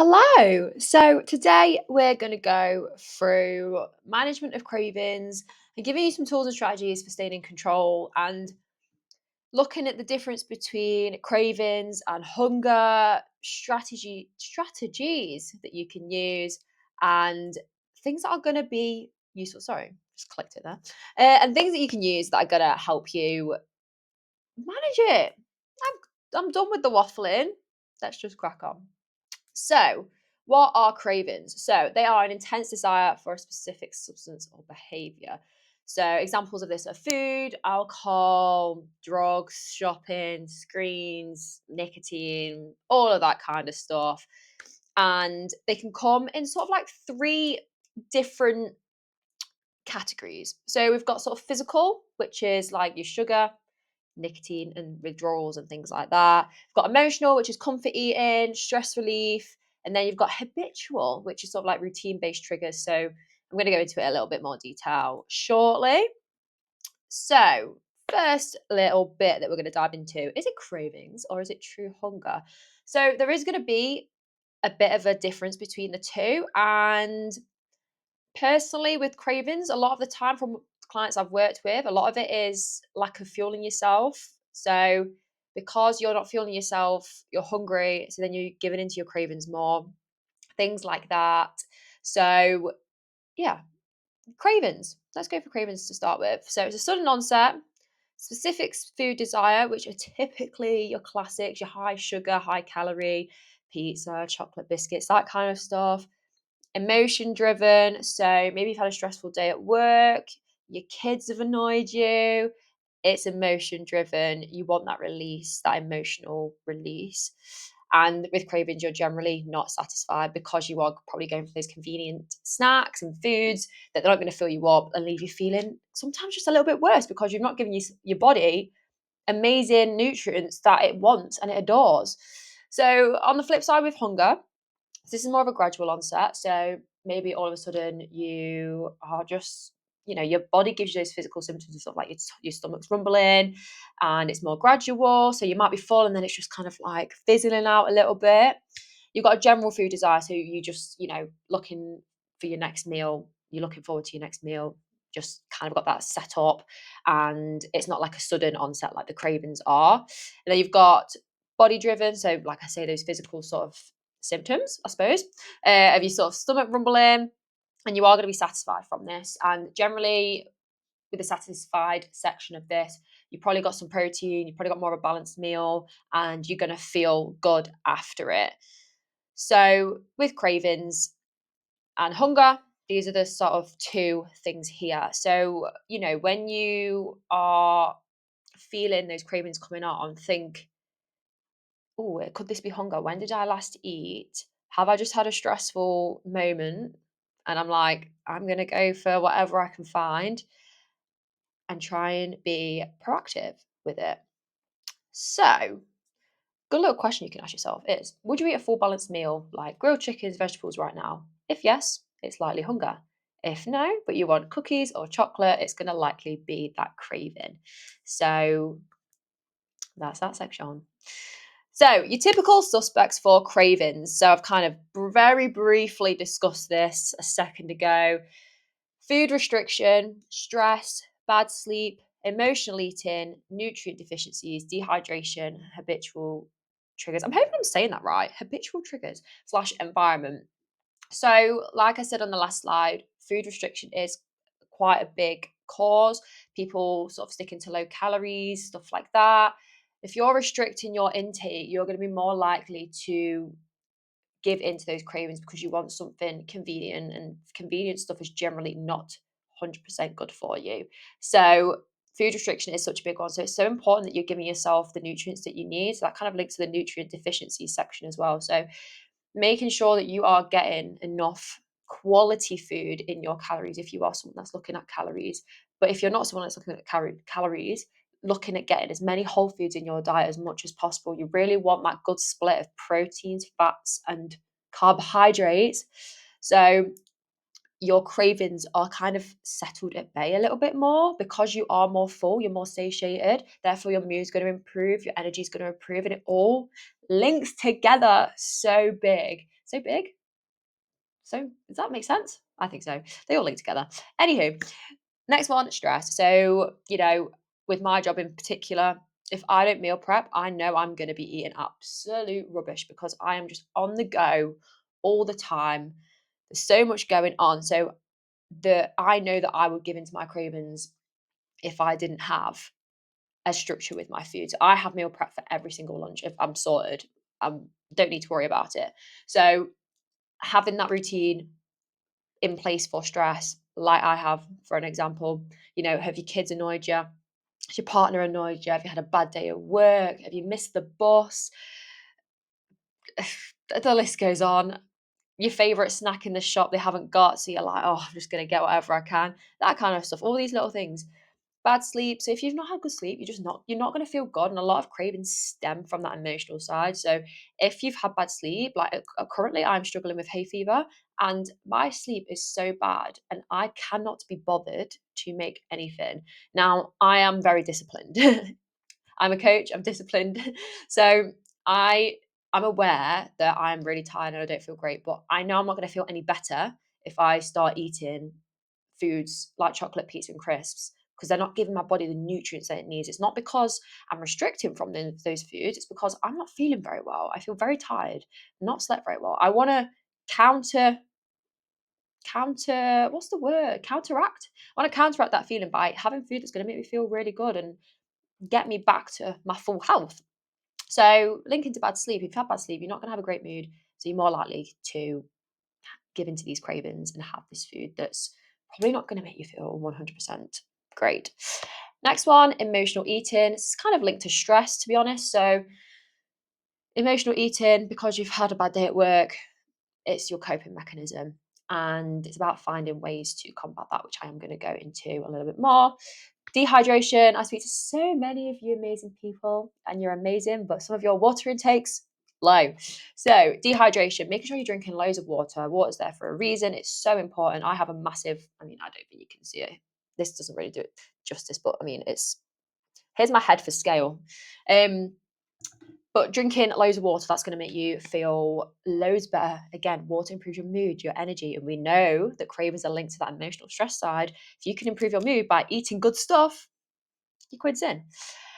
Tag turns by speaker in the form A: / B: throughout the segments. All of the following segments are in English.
A: Hello. So today we're going to go through management of cravings and giving you some tools and strategies for staying in control and looking at the difference between cravings and hunger, strategies that you can use and things that are going to be useful. Sorry, just clicked it there. And things that you can use that are going to help you manage it. I'm done with the waffling. Let's just crack on. So, what are cravings? So, they are an intense desire for a specific substance or behavior. So, examples of this are food, alcohol, drugs, shopping, screens, nicotine, all of that kind of stuff. And they can come in sort of like three different categories. So, we've got sort of physical, which is like your sugar, nicotine and withdrawals and things like that. You've got emotional, which is comfort eating, stress relief, and then you've got habitual, which is sort of like routine based triggers. So I'm going to go into it a little bit more detail shortly. So, first little bit that we're going to dive into, is it cravings or is it true hunger? So there is going to be a bit of a difference between the two, and personally, with cravings, a lot of the time from clients I've worked with, a lot of it is lack of fueling yourself. So, because you're not fueling yourself, you're hungry. So, then you're giving into your cravings more, things like that. So, yeah, cravings. Let's go for cravings to start with. So, it's a sudden onset, specific food desire, which are typically your classics, your high sugar, high calorie, pizza, chocolate biscuits, that kind of stuff. Emotion driven. So maybe you've had a stressful day at work, your kids have annoyed you. It's emotion driven. You want that release, that emotional release. And with cravings, you're generally not satisfied because you are probably going for those convenient snacks and foods that they're not going to fill you up and leave you feeling sometimes just a little bit worse because you've not given your body amazing nutrients that it wants and it adores. So on the flip side with hunger, this is more of a gradual onset. So maybe all of a sudden you are just, your body gives you those physical symptoms of sort of like your stomach's rumbling and it's more gradual. So you might be full and then it's just kind of like fizzling out a little bit. You've got a general food desire. So you just, looking for your next meal, you're looking forward to your next meal, just kind of got that set up and it's not like a sudden onset like the cravings are. And then you've got body driven. So like I say, those physical sort of symptoms, I suppose, of your sort of stomach rumbling, and you are going to be satisfied from this. And generally, with the satisfied section of this, you've probably got some protein, you've probably got more of a balanced meal, and you're going to feel good after it. So, with cravings and hunger, these are the sort of two things here. So, when you are feeling those cravings coming on, think, oh, could this be hunger? When did I last eat? Have I just had a stressful moment? And I'm like, I'm going to go for whatever I can find and try and be proactive with it. So, good little question you can ask yourself is, would you eat a full balanced meal like grilled chickens, vegetables right now? If yes, it's likely hunger. If no, but you want cookies or chocolate, it's going to likely be that craving. So, that's that section. So, your typical suspects for cravings. So, I've kind of very briefly discussed this a second ago. Food restriction, stress, bad sleep, emotional eating, nutrient deficiencies, dehydration, habitual triggers. I'm hoping I'm saying that right. Habitual triggers / environment. So, like I said on the last slide, food restriction is quite a big cause. People sort of sticking to low calories, stuff like that. If you're restricting your intake, you're going to be more likely to give into those cravings because you want something convenient, and convenient stuff is generally not 100% good for you. So, food restriction is such a big one. So, it's so important that you're giving yourself the nutrients that you need. So, that kind of links to the nutrient deficiency section as well. So, making sure that you are getting enough quality food in your calories if you are someone that's looking at calories. But if you're not someone that's looking at calories, looking at getting as many whole foods in your diet as much as possible. You really want that good split of proteins, fats, and carbohydrates. So your cravings are kind of settled at bay a little bit more because you are more full, you're more satiated. Therefore, your mood's going to improve, your energy's going to improve, and it all links together so big. So big. So, does that make sense? I think so. They all link together. Anywho, next one, stress. So, with my job in particular, if I don't meal prep, I know I'm going to be eating absolute rubbish because I am just on the go all the time. There's so much going on. So, I know that I would give into my cravings if I didn't have a structure with my food. So I have meal prep for every single lunch. If I'm sorted, I don't need to worry about it. So having that routine in place for stress, like I have, for an example, have your kids annoyed you? Has your partner annoyed you? Have you had a bad day at work? Have you missed the bus? The list goes on. Your favorite snack in the shop they haven't got, so you're like, oh, I'm just gonna get whatever I can. That kind of stuff. All these little things. Bad sleep. So if you've not had good sleep, you're not going to feel good, and a lot of cravings stem from that emotional side. So if you've had bad sleep, like currently I'm struggling with hay fever, and my sleep is so bad, and I cannot be bothered to make anything. Now I am very disciplined. I'm a coach. I'm disciplined. So I I'm aware that I'm really tired and I don't feel great, but I know I'm not going to feel any better if I start eating foods like chocolate, pizza, and crisps because they're not giving my body the nutrients that it needs. It's not because I'm restricting from those foods. It's because I'm not feeling very well. I feel very tired, not slept very well. I want to counter what's the word? Counteract. I want to counteract that feeling by having food that's going to make me feel really good and get me back to my full health. So, linking to bad sleep, if you've had bad sleep, you're not going to have a great mood. So, you're more likely to give into these cravings and have this food that's probably not going to make you feel 100% great. Next one, emotional eating. It's kind of linked to stress, to be honest. So, emotional eating, because you've had a bad day at work, it's your coping mechanism. And it's about finding ways to combat that, which I am going to go into a little bit more. Dehydration. I speak to so many of you amazing people, and you're amazing, but some of your water intakes low. So dehydration, making sure you're drinking loads of water. Water's there for a reason. It's so important. I have a massive, I don't think you can see it. This doesn't really do it justice, but here's my head for scale. But drinking loads of water, that's going to make you feel loads better. Again, water improves your mood, your energy. And we know that cravings are linked to that emotional stress side. If you can improve your mood by eating good stuff, your quid's in.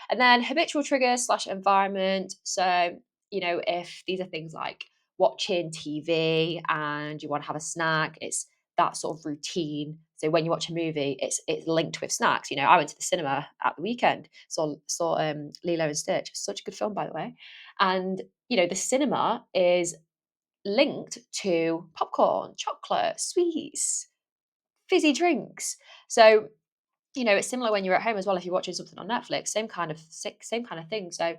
A: And then habitual triggers slash environment. So, if these are things like watching TV and you want to have a snack, it's that sort of routine. So when you watch a movie, it's linked with snacks. I went to the cinema at the weekend, saw Lilo and Stitch. Such a good film, by the way. And the cinema is linked to popcorn, chocolate, sweets, fizzy drinks. So it's similar when you're at home as well. If you're watching something on Netflix, same kind of thing. So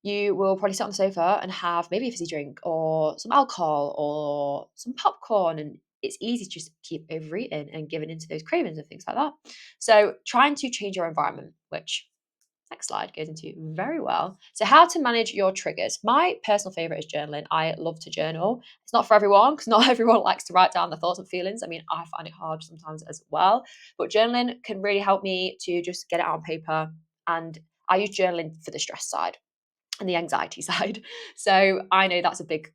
A: you will probably sit on the sofa and have maybe a fizzy drink or some alcohol or some popcorn, and it's easy to just keep overeating and giving into those cravings and things like that. So trying to change your environment, which next slide goes into very well. So how to manage your triggers. My personal favorite is journaling. I love to journal. It's not for everyone because not everyone likes to write down their thoughts and feelings. I find it hard sometimes as well, but journaling can really help me to just get it out on paper. And I use journaling for the stress side and the anxiety side. So I know that's a big,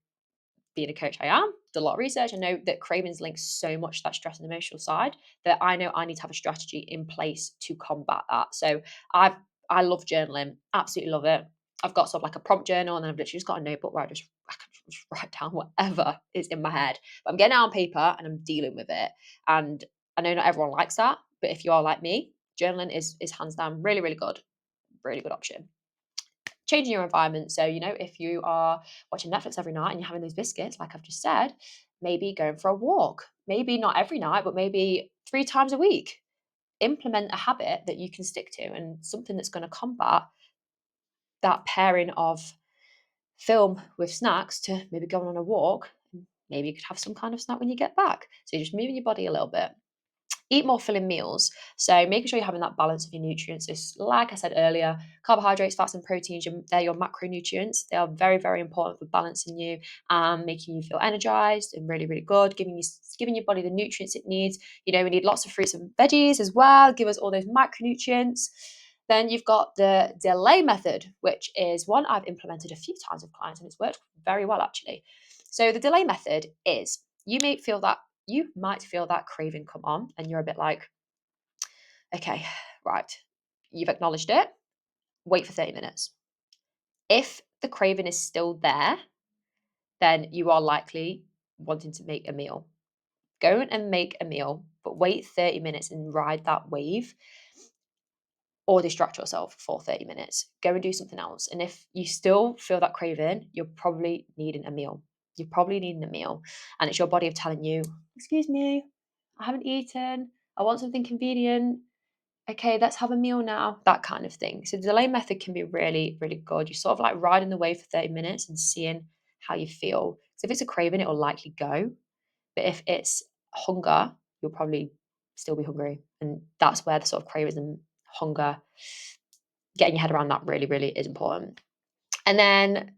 A: being a coach I am, did a lot of research. I know that cravings link so much to that stress and emotional side that I know I need to have a strategy in place to combat that. So I love journaling, absolutely love it. I've got sort of like a prompt journal, and then I've literally just got a notebook where I can just write down whatever is in my head. But I'm getting it on paper and I'm dealing with it. And I know not everyone likes that, but if you are like me, journaling is hands down really good option. Changing your environment. So, if you are watching Netflix every night and you're having those biscuits, like I've just said, maybe going for a walk. Maybe not every night, but maybe 3 times a week. Implement a habit that you can stick to and something that's going to combat that pairing of film with snacks to maybe going on a walk. Maybe you could have some kind of snack when you get back. So you're just moving your body a little bit. Eat more filling meals. So making sure you're having that balance of your nutrients. So like I said earlier, carbohydrates, fats, and proteins, they're your macronutrients. They are very, very important for balancing you and making you feel energized and really, really good, giving your body the nutrients it needs. We need lots of fruits and veggies as well, give us all those macronutrients. Then you've got the delay method, which is one I've implemented a few times with clients, and it's worked very well actually. So the delay method is you might feel that craving come on, and you're a bit like, okay, right, you've acknowledged it, wait for 30 minutes. If the craving is still there, then you are likely wanting to make a meal. Go and make a meal, but wait 30 minutes and ride that wave, or distract yourself for 30 minutes. Go and do something else. And if you still feel that craving, you're probably needing a meal. You're probably needing a meal. And it's your body telling you, excuse me, I haven't eaten. I want something convenient. Okay, let's have a meal now. That kind of thing. So the delay method can be really, really good. You're sort of like riding the wave for 30 minutes and seeing how you feel. So if it's a craving, it will likely go. But if it's hunger, you'll probably still be hungry. And that's where the sort of cravings and hunger, getting your head around that really, really is important. And then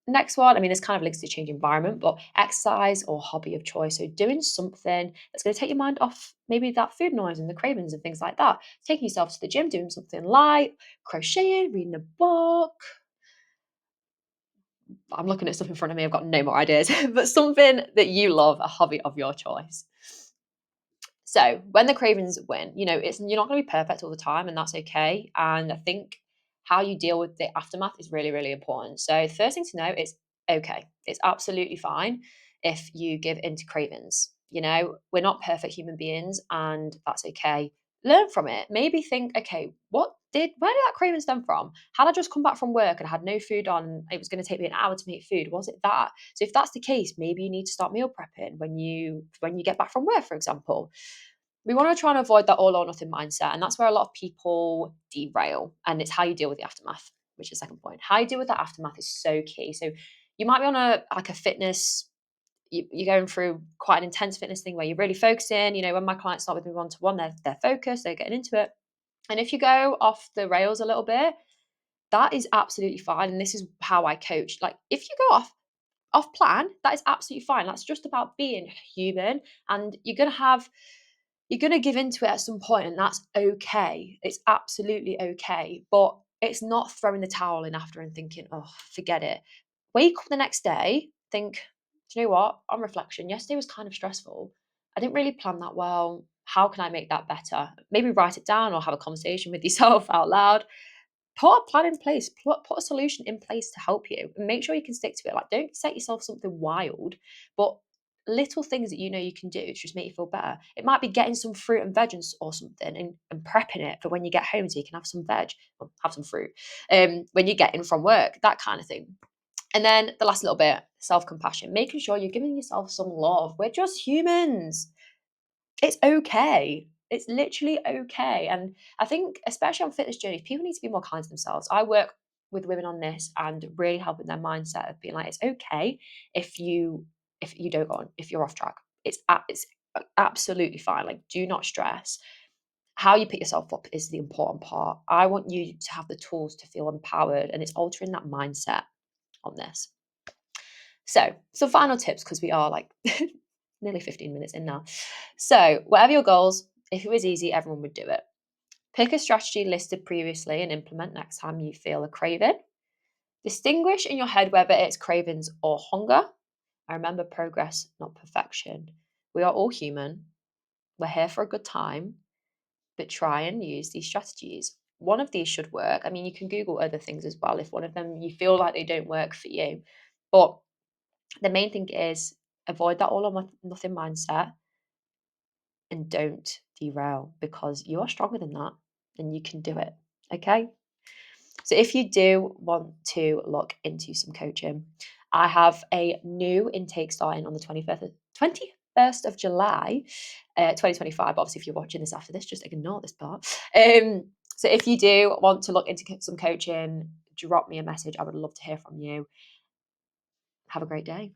A: next one, this kind of links to change environment, but exercise or hobby of choice. So doing something that's going to take your mind off maybe that food noise and the cravings and things like that. Taking yourself to the gym, doing something light, crocheting, reading a book. I'm looking at stuff in front of me. I've got no more ideas, but something that you love, a hobby of your choice. So when the cravings win, you're not going to be perfect all the time, and that's okay. And I think how you deal with the aftermath is really, really important. So the first thing to know is, okay, it's absolutely fine if you give into cravings. We're not perfect human beings, and that's okay. Learn from it. Maybe think, okay, where did that craving stem from? Had I just come back from work and had no food on, it was going to take me an hour to make food? Was it that? So if that's the case, maybe you need to start meal prepping when you get back from work, for example. We want to try and avoid that all or nothing mindset. And that's where a lot of people derail. And it's how you deal with the aftermath, which is the second point. How you deal with that aftermath is so key. So you might be on a fitness, you're going through quite an intense fitness thing where you're really focusing. When my clients start with me one-to-one, they're focused, they're getting into it. And if you go off the rails a little bit, that is absolutely fine. And this is how I coach. Like, if you go off plan, that is absolutely fine. That's just about being human. And you're going to give into it at some point, and that's okay. It's absolutely okay. But it's not throwing the towel in after and thinking, oh, forget it. Wake up the next day, think, do you know what? On reflection, yesterday was kind of stressful. I didn't really plan that well. How can I make that better? Maybe write it down or have a conversation with yourself out loud. Put a plan in place, put a solution in place to help you, and make sure you can stick to it. Like, don't set yourself something wild, but little things that you can do to just make you feel better. It might be getting some fruit and veg or something, and prepping it for when you get home so you can have some veg, or have some fruit when you get in from work, that kind of thing. And then the last little bit, self-compassion, making sure you're giving yourself some love. We're just humans. It's okay. It's literally okay. And I think, especially on fitness journeys, people need to be more kind to themselves. I work with women on this and really helping their mindset of being like, it's okay if you don't go on, if you're off track. It's absolutely fine. Like, do not stress. How you pick yourself up is the important part. I want you to have the tools to feel empowered, and it's altering that mindset on this. So, some final tips, because we are like nearly 15 minutes in now. So, whatever your goals, if it was easy, everyone would do it. Pick a strategy listed previously and implement next time you feel a craving. Distinguish in your head whether it's cravings or hunger. And remember, progress, not perfection. We are all human. We're here for a good time, but try and use these strategies. One of these should work. You can Google other things as well if one of them you feel like they don't work for you. But the main thing is avoid that all or nothing mindset and don't derail, because you are stronger than that and you can do it. Okay. So if you do want to look into some coaching, I have a new intake starting on the 21st of July, 2025. Obviously, if you're watching this after this, just ignore this part. So if you do want to look into some coaching, drop me a message. I would love to hear from you. Have a great day.